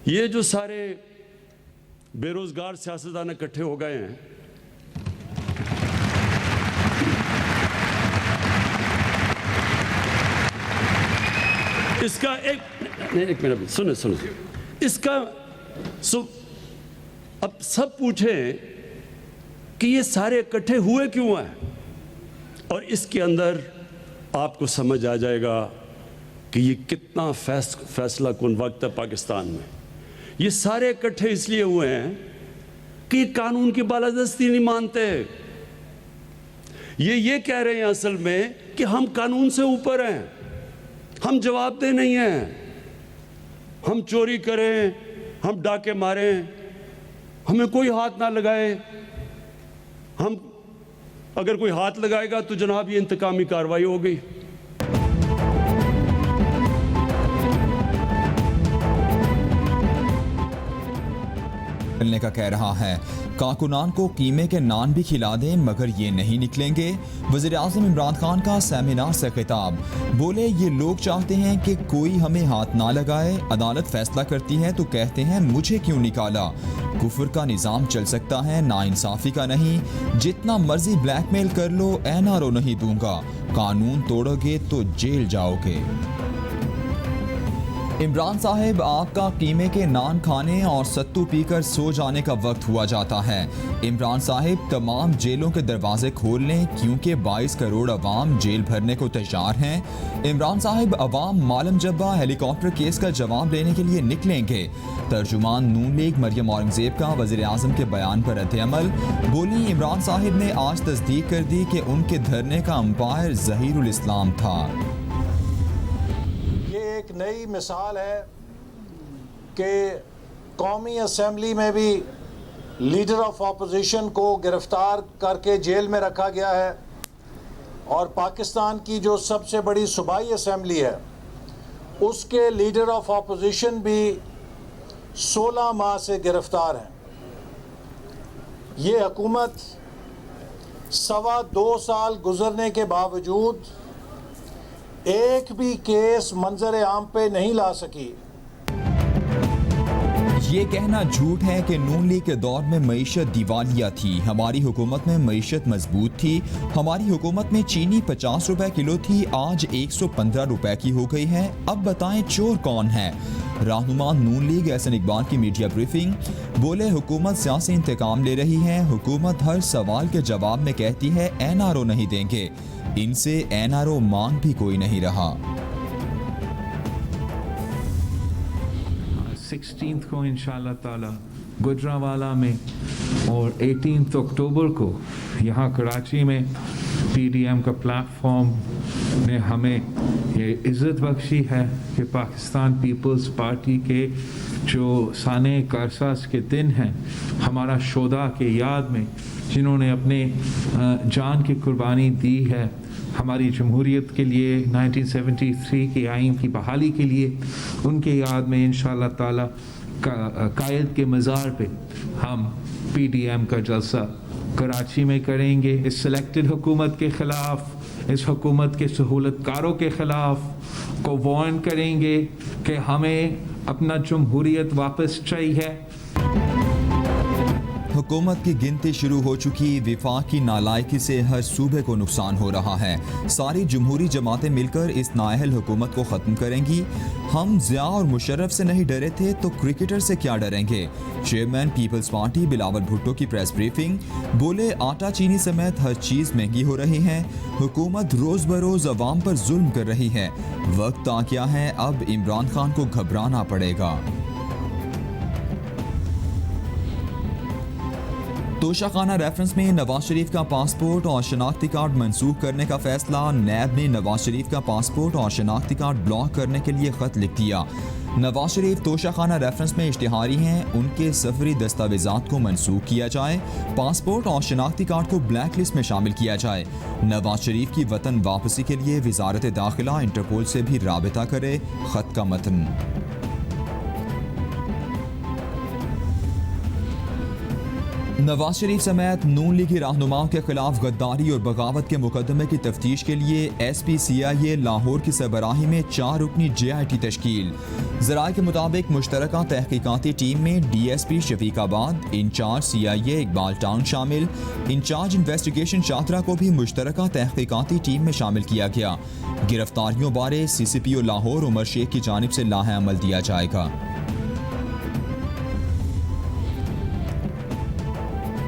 ये जो सारे बेरोजगार सियासतदान इकट्ठे हो गए हैं, इसका एक मिनट सुने इसका अब सब पूछें कि ये सारे इकट्ठे हुए क्यों हैं, और इसके अंदर आपको समझ आ जाएगा कि ये कितना फैसला कुन वक्त है पाकिस्तान में। ये सारे इकट्ठे इसलिए हुए हैं कि कानून की बालादस्ती नहीं मानते। ये कह रहे हैं असल में कि हम कानून से ऊपर हैं, हम जवाबदेह नहीं हैं, हम चोरी करें, हम डाके मारें, हमें कोई हाथ ना लगाए, हम अगर कोई हाथ लगाएगा तो जनाब ये इंतकामी कार्रवाई होगी। मिलने का कह रहा है, कारकुनान को कीमे के नान भी खिला दें मगर ये नहीं निकलेंगे। वज़ीर आज़म इमरान खान का सेमिनार से खिताब, बोले ये लोग चाहते हैं कि कोई हमें हाथ ना लगाए, अदालत फैसला करती है तो कहते हैं मुझे क्यों निकाला। कुफर का निज़ाम चल सकता है, नाइंसाफ़ी का नहीं। जितना मर्जी ब्लैकमेल कर लो, NRO नहीं दूंगा, कानून तोड़ोगे तो जेल जाओगे। इमरान साहिब, आपका कीमे के नान खाने और सत्तू पीकर सो जाने का वक्त हुआ जाता है। इमरान साहिब, तमाम जेलों के दरवाजे खोल लें क्योंकि 22 करोड़ अवाम जेल भरने को तैयार हैं। इमरान साहिब, अवाम मालम जब्बा हेलीकॉप्टर केस का जवाब लेने के लिए निकलेंगे। तर्जुमान नून लीग मरियम औरंगजेब का वज़ीर आज़म के बयान पर रद्द-ए-अमल, बोली इमरान साहिब ने आज तस्दीक कर दी कि उनके धरने का अंपायर ज़हीरुल इस्लाम था। एक नई मिसाल है कि कौमी असम्बली में भी लीडर ऑफ अपोजिशन को गिरफ्तार करके जेल में रखा गया है, और पाकिस्तान की जो सबसे बड़ी सूबाई असम्बली है उसके लीडर ऑफ अपोजिशन भी 16 माह से गिरफ्तार हैं। ये हुकूमत 2.25 साल गुजरने के बावजूद एक भी केस मंजर आम पे नहीं ला सकी। ये कहना झूठ है कि नून लीग के दौर में मईशत दिवालिया थी। हमारी हुकूमत में मईशत मजबूत थी। हमारी हुकूमत में चीनी 50 रुपए किलो थी, आज 115 रुपए की हो गई है। अब बताएं चोर कौन है। रहनुमा नून लीग एहसन इकबाल की मीडिया ब्रीफिंग, बोले हुकूमत सियासी इंतकाम ले रही है। हुकूमत हर सवाल के जवाब में कहती है NRO नहीं देंगे, इनसे NRO मांग भी कोई नहीं रहा। 16 को इंशाअल्लाह ताला गुजरावाला में और 18 अक्टूबर को यहाँ कराची में PDM का प्लेटफॉर्म ने हमें ये इज़्ज़त बख्शी है कि पाकिस्तान पीपल्स पार्टी के जो साने कारसास के दिन हैं, हमारा शोधा के याद में जिन्होंने अपने जान की कुर्बानी दी है हमारी जमहूरियत के लिए, 1973 के आइन की बहाली के लिए, उनके याद में इंशाअल्लाह ताला कायद के मज़ार पे हम PDM का जलसा कराची में करेंगे। इस सिलेक्टेड हुकूमत के ख़िलाफ़, इस हुकूमत के सहूलतकारों के ख़िलाफ़ को वार्न करेंगे कि हमें अपना जमहूरियत वापस चाहिए। हुकूमत की गिनती शुरू हो चुकी। विफाक की नालायकी से हर सूबे को नुकसान हो रहा है। सारी जमहूरी जमातें मिलकर इस नाअहल हुकूमत को ख़त्म करेंगी। हम ज़िया और मुशर्रफ से नहीं डरे थे तो क्रिकेटर से क्या डरेंगे। Chairman peoples party Bilawal Bhutto की प्रेस ब्रीफिंग, बोले आटा चीनी समेत हर चीज़ महंगी हो रही है। हुकूमत रोज़ बरोज़ अवाम पर जुल्म कर रही है। वक्त आ गया है, अब इमरान खान को घबराना पड़ेगा। तोशाखाना रेफरेंस में नवाज शरीफ का पासपोर्ट और शनाख्ती कार्ड मंसूख करने का फैसला। नैब ने नवाज शरीफ का पासपोर्ट और शनाख्ती कार्ड ब्लॉक करने के लिए खत लिख दिया। नवाज शरीफ तोशाखाना रेफरेंस में इश्तिहारी हैं, उनके सफरी दस्तावेजात को मंसूख किया जाए। पासपोर्ट और शनाख्ती कार्ड को ब्लैक लिस्ट में शामिल किया जाए। नवाज शरीफ की वतन वापसी के लिए वजारत दाखिला इंटरपोल से भी राबिता करे। खत का मतन। नवाज शरीफ समेत नून लीगी रहनुमाओं के खिलाफ गद्दारी और बगावत के मुकदमे की तफ्तीश के लिए SPCIA लाहौर की सरबराही में 4 रुकनी JIT तश्कील। ज़राए के मुताबिक मुश्तरका तहकीकाती टीम में DSP Shafiqabad, incharge CIA Iqbal town शामिल। इंचार्ज इन्वेस्टिगेशन शात्रा को भी मुश्तरका तहकीकाती टीम में शामिल किया गया। गिरफ्तारियों बारे CCPO लाहौर उमर शेख की जानिब से लाहे अमल दिया जाएगा।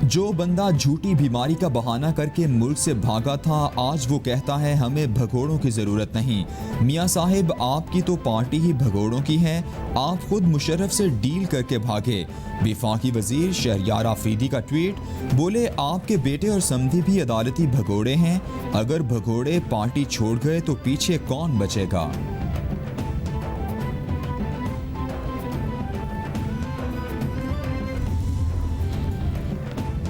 जो बंदा झूठी बीमारी का बहाना करके मुल्क से भागा था, आज वो कहता है हमें भगोड़ों की ज़रूरत नहीं। मियाँ साहिब, आपकी तो पार्टी ही भगोड़ों की है। आप खुद मुशर्रफ से डील करके भागे। वफाकी वजीर शहरयार आफरीदी का ट्वीट, बोले आपके बेटे और समधी भी अदालती भगोड़े हैं। अगर भगोड़े पार्टी छोड़ गए तो पीछे कौन बचेगा।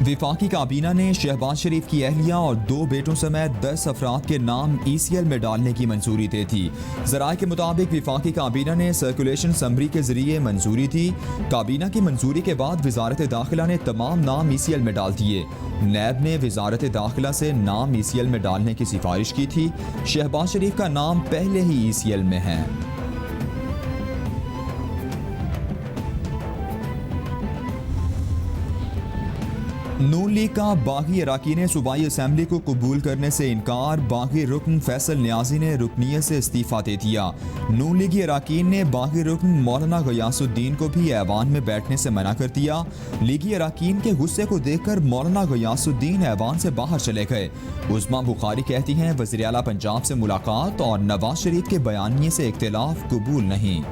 वफाकी काबीना ने शहबाज शरीफ की अहलिया और 2 बेटों समेत 10 अफराद के नाम ECL में डालने की मंजूरी दे थी। ज़राए के मुताबिक वफाकी काबीना ने सर्कुलेशन समरी के जरिए मंजूरी दी। काबीना की मंजूरी के बाद वजारत दाखिला ने तमाम नाम ECL में डाल दिए। नैब ने वजारत दाखिला से नाम ECL में डालने की सिफारिश की थी। शहबाज शरीफ का नाम पहले ही ECL में है। नून लीग का बागी अराकीन सूबाई असम्बली को कबूल करने से इनकार। बागी रुकन फैसल न्याजी ने रुकनीत से इस्तीफा दे दिया। नून लीगी अराकीन ने बागी रुकन मौलाना गयासुद्दीन को भी ऐवान में बैठने से मना कर दिया। लीगी अराकीन के गुस्से को देखकर मौलाना गयासुद्दीन ऐवान से बाहर चले गए। उस्मा बुखारी कहती हैं वज़ीर आला पंजाब से मुलाकात और नवाज शरीफ के बयानिए से इख्तिलाफ कबूल नहीं।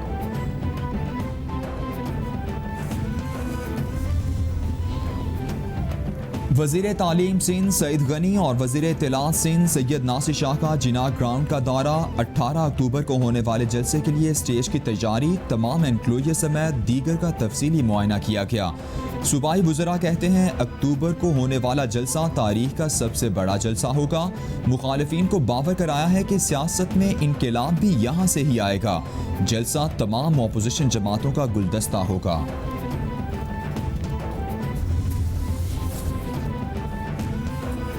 वज़ीर तालीम सिंध सईद गनी और वज़ीर इत्तलात सिंध सैयद नासिर शाह का जिना ग्राउंड का दौरा। 18 अक्टूबर को होने वाले जलसे के लिए स्टेज की तैयारी, तमाम एनक्लोजर समेत दीगर का तफसीली मुआयना किया गया। सूबाई वज़रा कहते हैं अक्टूबर को होने वाला जलसा तारीख का सबसे बड़ा जलसा होगा। मुखालिफिन को बावर कराया है कि सियासत में इनकलाब भी यहाँ से ही आएगा। जलसा तमाम अपोजिशन जमातों का गुलदस्ता होगा।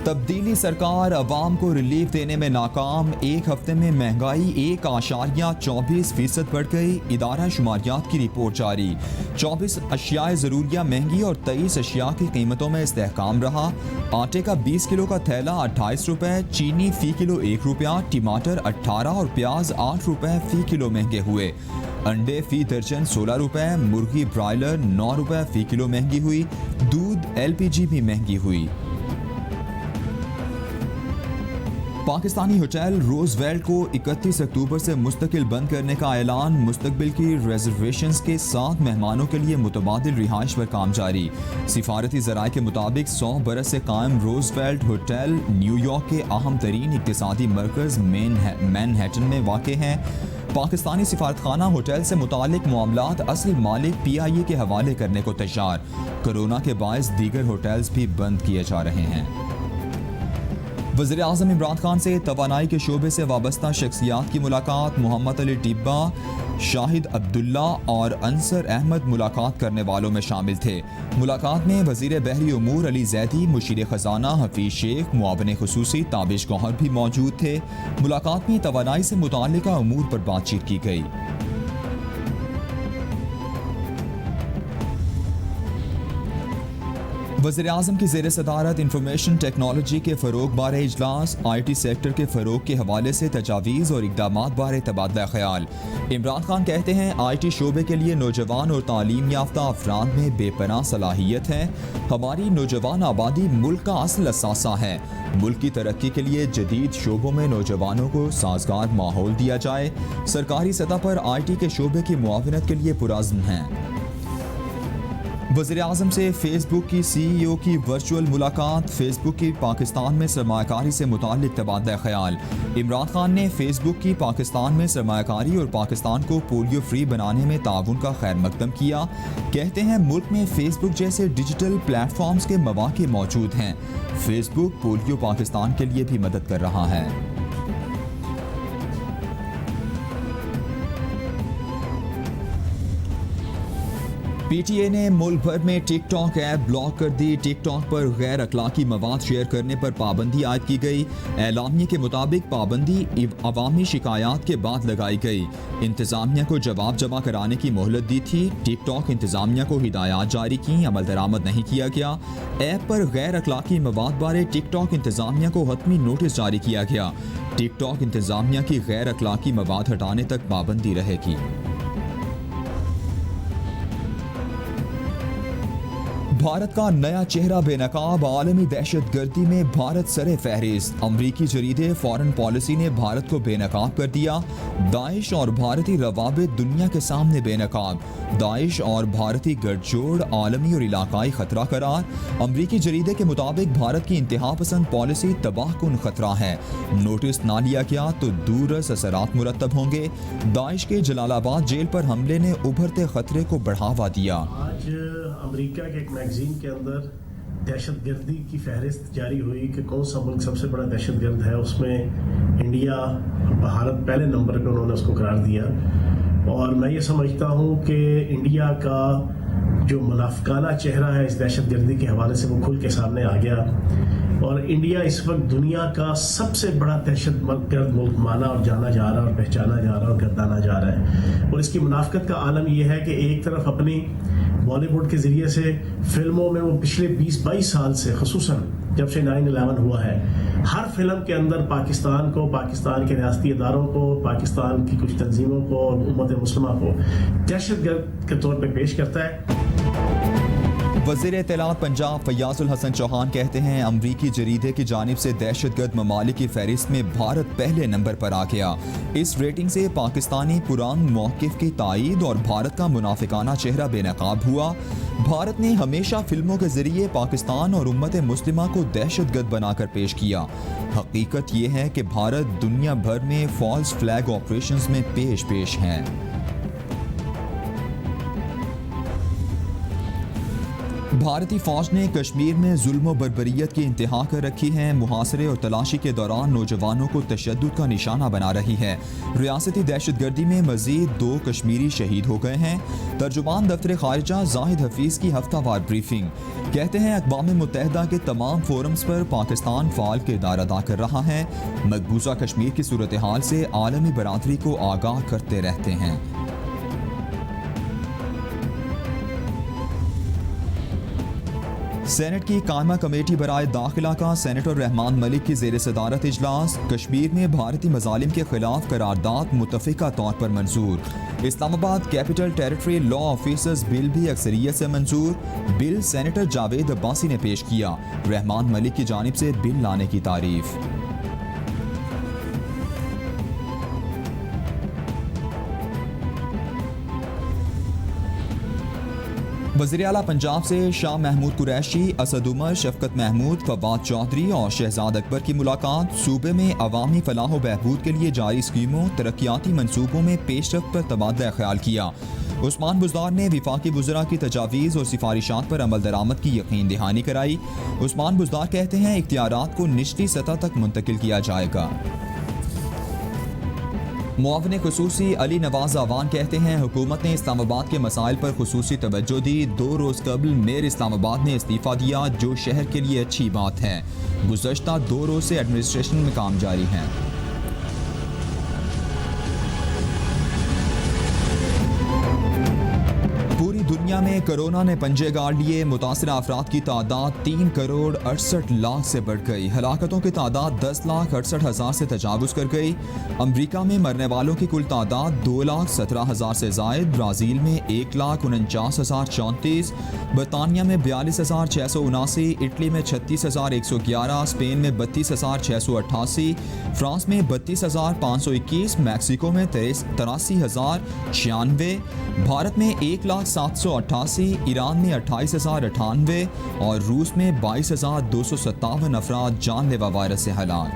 तब्दीली सरकार अवाम को रिलीफ देने में नाकाम। 1 हफ्ते में महंगाई 1.24% बढ़ गई। इदारा शुमारियात की रिपोर्ट जारी। 24 अशियाए ज़रूरिया महंगी और 23 अशिया की कीमतों में इस्तेहकाम रहा। आटे का 20 किलो का थैला 28 रुपये, चीनी फ़ी किलो 1 रुपया, टमाटर 18 और प्याज 8 रुपये फ़ी किलो महंगे हुए। अंडे फ़ी दर्जन 16 रुपये, मुर्गी ब्रायलर 9 रुपये फ़ी किलो महंगी हुई। दूध LPG भी महंगी हुई। पाकिस्तानी होटल रोजवेल्ट को 31 अक्टूबर से मुस्तकिल बंद करने का ऐलान। मुस्तकबिल की रिजर्वेशंस के 7 मेहमानों के लिए मुतबादिल रिहाइश पर काम जारी। सिफारती ज़राए के मुताबिक 100 बरस से कायम रोजवेल्ट होटल न्यूयॉर्क के अहम तरीन इक़्तिसादी मरकज़ मैनहट्टन में वाक़ हैं। पाकिस्तानी सिफारतखाना होटल से मुतालिक मामलात असल मालिक PIA के हवाले करने को तैयार। कोरोना के बायस दीगर होटल्स भी बंद किए जा रहे हैं। वज़ीर आज़म इमरान खान से तवानाई के शोबे से वाबस्ता शख्सियात की मुलाकात। मोहम्मद अली टिब्बा, शाहिद अब्दुल्ला और अंसर अहमद मुलाकात करने वालों में शामिल थे। मुलाकात में वज़ीर बहरी उमूर अली जैदी, मुशीर ख़जाना हफीज़ शेख, मुआविन खुसूसी ताबिश गौहर भी मौजूद थे। मुलाकात में तवानाई से मुताल्लिका उमूर पर बातचीत की गई। वज़ीर आज़म की ज़ेर सदारत इंफॉर्मेशन टेक्नोलॉजी के फ़रोग बारे इजलास। IT सेक्टर के फ़रोग के हवाले से तजावीज़ और इक़दामात बारे तबादला ख्याल। इमरान खान कहते हैं IT शोबे के लिए नौजवान और तालीम याफ्ता अफराद में बेपनाह सलाहियत है। हमारी नौजवान आबादी मुल्क का असल असासा है। मुल्क की तरक्की के लिए जदीद शोबों में नौजवानों को साजगार माहौल दिया जाए। सरकारी सतह पर IT के शोबे की मुआवनत के लिए पुरअज़्म हैं। वज़ीर आज़म से फेसबुक की CEO की वर्चुअल मुलाकात। फेसबुक की पाकिस्तान में सरमायाकारी से मुताल्लिक तबादला ख्याल। इमरान खान ने फेसबुक की पाकिस्तान में सरमायाकारी और पाकिस्तान को पोलियो फ्री बनाने में ताउन का खैर मकदम किया। कहते हैं मुल्क में फेसबुक जैसे डिजिटल प्लेटफॉर्म्स के मौके मौजूद हैं। फेसबुक पोलियो पाकिस्तान के लिए भी मदद कर रहा है। पीटीए ने मुल्क भर में टिकटॉक ऐप ब्लॉक कर दी। टिकटॉक पर गैर अखलाकी मवाद शेयर करने पर पाबंदी आयद की गई। एलामिया के मुताबिक पाबंदी अवामी शिकायत के बाद लगाई गई। इंतजामिया को जवाब जमा कराने की मोहलत दी थी। टिकटॉक इंतजामिया को हिदायत जारी की, अमल दरामद नहीं किया गया। ऐप पर गैर अखलाकी मवाद बारे टिकटॉक इंतजामिया को हतमी नोटिस जारी किया गया। टिकटॉक इंतजामिया की गैर अखलाकी मवाद हटाने तक पाबंदी रहेगी। भारत का नया चेहरा बेनकाब, आलमी दहशतगर्दी में भारत सरे फहरिस्त। अमरीकी जरीदे फॉरेन पॉलिसी ने भारत को बेनकाब कर दिया। दाइश और भारतीय रवाबित दुनिया के सामने बेनकाब। दाइश और भारतीय गठजोड़ आलमी और इलाकाई खतरा करार। अमरीकी जरीदे के मुताबिक भारत की इंतहा पसंद पॉलिसी तबाहकुन खतरा है। नोटिस ना लिया गया तो दूरस असरात मुरतब होंगे। दाइश के जलालाबाद जेल पर हमले ने उभरते खतरे को बढ़ावा दिया। आज अमेरिका के एक मैगजीन के अंदर दहशतगर्दी की फहरिस्त जारी हुई कि कौन सा मुल्क सबसे बड़ा दहशतगर्द है। उसमें इंडिया, भारत पहले नंबर पे उन्होंने उसको करार दिया। और मैं ये समझता हूँ कि इंडिया का जो मुनाफिकाना चेहरा है इस दहशतगर्दी के हवाले से वो खुल के सामने आ गया। और इंडिया इस वक्त दुनिया का सबसे बड़ा दहशतगर्द मुल्क माना और जाना जा रहा है और पहचाना जा रहा है और गर्दाना जा रहा है। और इसकी मुनाफिकत का आलम यह है कि एक तरफ अपनी बॉलीवुड के ज़रिए से फिल्मों में वो पिछले 20-22 साल से, खुसूसन जब से 9/11 हुआ है, हर फिल्म के अंदर पाकिस्तान को, पाकिस्तान के रियासती इदारों को, पाकिस्तान की कुछ तंजीमों को और उम्मत मुस्लिमा को दहशतगर्द के तौर पे पेश करता है। वज़ीर इत्तलात पंजाब फयाजुल हसन चौहान कहते हैं, अमरीकी जरीदे की जानिब से दहशतगर्द ममालिक की फहरिस्त में भारत पहले नंबर पर आ गया। इस रेटिंग से पाकिस्तानी पुरान मौक़िफ़ की तायीद और भारत का मुनाफिकाना चेहरा बेनकाब हुआ। भारत ने हमेशा फिल्मों के जरिए पाकिस्तान और उम्मत मुस्लिमा को दहशतगर्द बनाकर पेश किया। हकीकत ये है कि भारत दुनिया भर में फॉल्स फ्लैग ऑपरेशंस में पेश हैं। भारतीय फौज ने कश्मीर में जुल्म बर्बरियत की इंतहा कर रखी है। मुहासरे और तलाशी के दौरान नौजवानों को तशद्दुद का निशाना बना रही है। रियासती दहशतगर्दी में मजीद 2 कश्मीरी शहीद हो गए हैं। तर्जुमान दफ्तर खारिजा जाहिद हफीज़ की हफ्तावार ब्रीफिंग कहते हैं, अक़वाम मुत्तहिदा के तमाम फोरम्स पर पाकिस्तान फ़ाल किरदार अदा कर रहा है। मकबूजा कश्मीर की सूरत हाल से आलमी बरादरी को आगाह करते रहते हैं। सेनेट की कायमा कमेटी बराए दाखिला का सेनेटर रहमान मलिक की ज़ेर सदारत इजलास। कश्मीर में भारतीय मज़ालिम के खिलाफ करारदाद मुतफ़िका तौर पर मंजूर। Islamabad capital territory law officers bill भी अक्सरियत से मंजूर। बिल सेनेटर जावेद अब्बासी ने पेश किया। रहमान मलिक की जानिब से बिल लाने की तारीफ। वज़ीर आला पंजाब से शाह महमूद कुरैशी, असद उमर, शफकत महमूद, फवाद चौधरी और शहजाद अकबर की मुलाकात। सूबे में अवामी फलाह व बहबूद के लिए जारी स्कीमों, तरक्याती मनसूबों में पेशरफ्त पर तबादला ख्याल किया। उस्मान बुज़दार ने विफाकी वज़रा की तजावीज़ और सिफारिशात पर अमल दरामद की यकीन दहानी कराई। उस्मान बुज़दार कहते हैं, इख्तियारात को निचली सतह तक मुंतकिल किया जाएगा। मुआविन खुसूसी अली नवाज आवान कहते हैं, हुकूमत ने इस्लामाबाद के मसाइल पर खुसूसी तवज्जो दी। 2 रोज़ कबल मेयर इस्लामाबाद ने इस्तीफ़ा दिया, जो शहर के लिए अच्छी बात है। गुज़श्ता 2 रोज़ से एडमिनिस्ट्रेशन में काम जारी है। पूरी दुनिया में कोरोना ने पंजे गाड़ लिए। मुतासर अफराद की तादाद 3 करोड़ 68 लाख से बढ़ गई। हलाकतों की तादाद 10 लाख 68 हज़ार से तजावुज़ कर गई। अमरीका में मरने वालों की कुल तादाद 2 लाख 17 हज़ार से ज़ायद। ब्राज़ील में 1 लाख 49,034। बरतानिया में 42,679। इटली में 36,111। स्पेन में 32,688। फ्रांस में 32,521। मैक्सिको में 83,096। भारत में 1,07,88। ईरान में 28,098 और रूस में 22,257 अफराद जानलेवा वायरस से हलाक।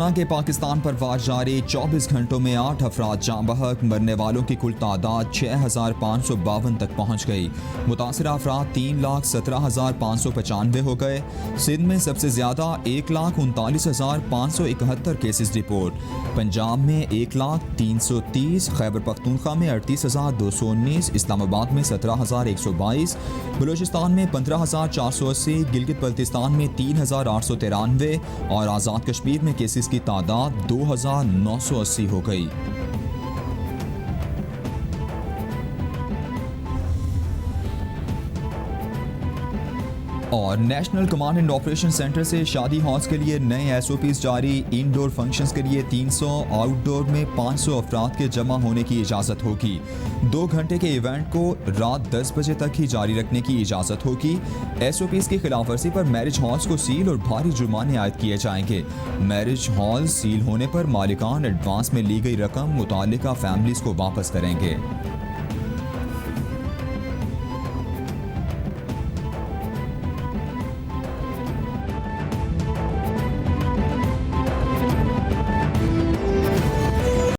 कोरोना के पाकिस्तान पर वार जारी, 24 घंटों में 8 अफराद जाँ बहक, मरने वालों की कुल तादाद 6552 तक पहुँच गई। मुतासरा अफराद 3,17,595 हो गए। सिंध में सबसे ज़्यादा 1,39,571 केसेस रिपोर्ट, पंजाब में 1,03,30, खैबर पख्तूनख्वा में 38,219, इस्लामाबाद में 17,122, बलूचिस्तान में 15,480, गिलगित बल्तिस्तान में 3,893 और आज़ाद कश्मीर में केसेस की तादाद 2,980 हो गई। और national command and operation centre से शादी हॉल्स के लिए नए एसओपीज जारी, इनडोर फंक्शंस के लिए 300, आउटडोर में 500 अफराद के जमा होने की इजाज़त होगी। 2 घंटे के इवेंट को रात 10 बजे तक ही जारी रखने की इजाज़त होगी। एसओपीज की खिलाफवर्जी पर मैरिज हॉल्स को सील और भारी जुर्माने आयद किए जाएंगे। मैरिज हॉल सील होने पर मालिकान एडवांस में ली गई रकम मुतालिका फैमिलीज को वापस करेंगे।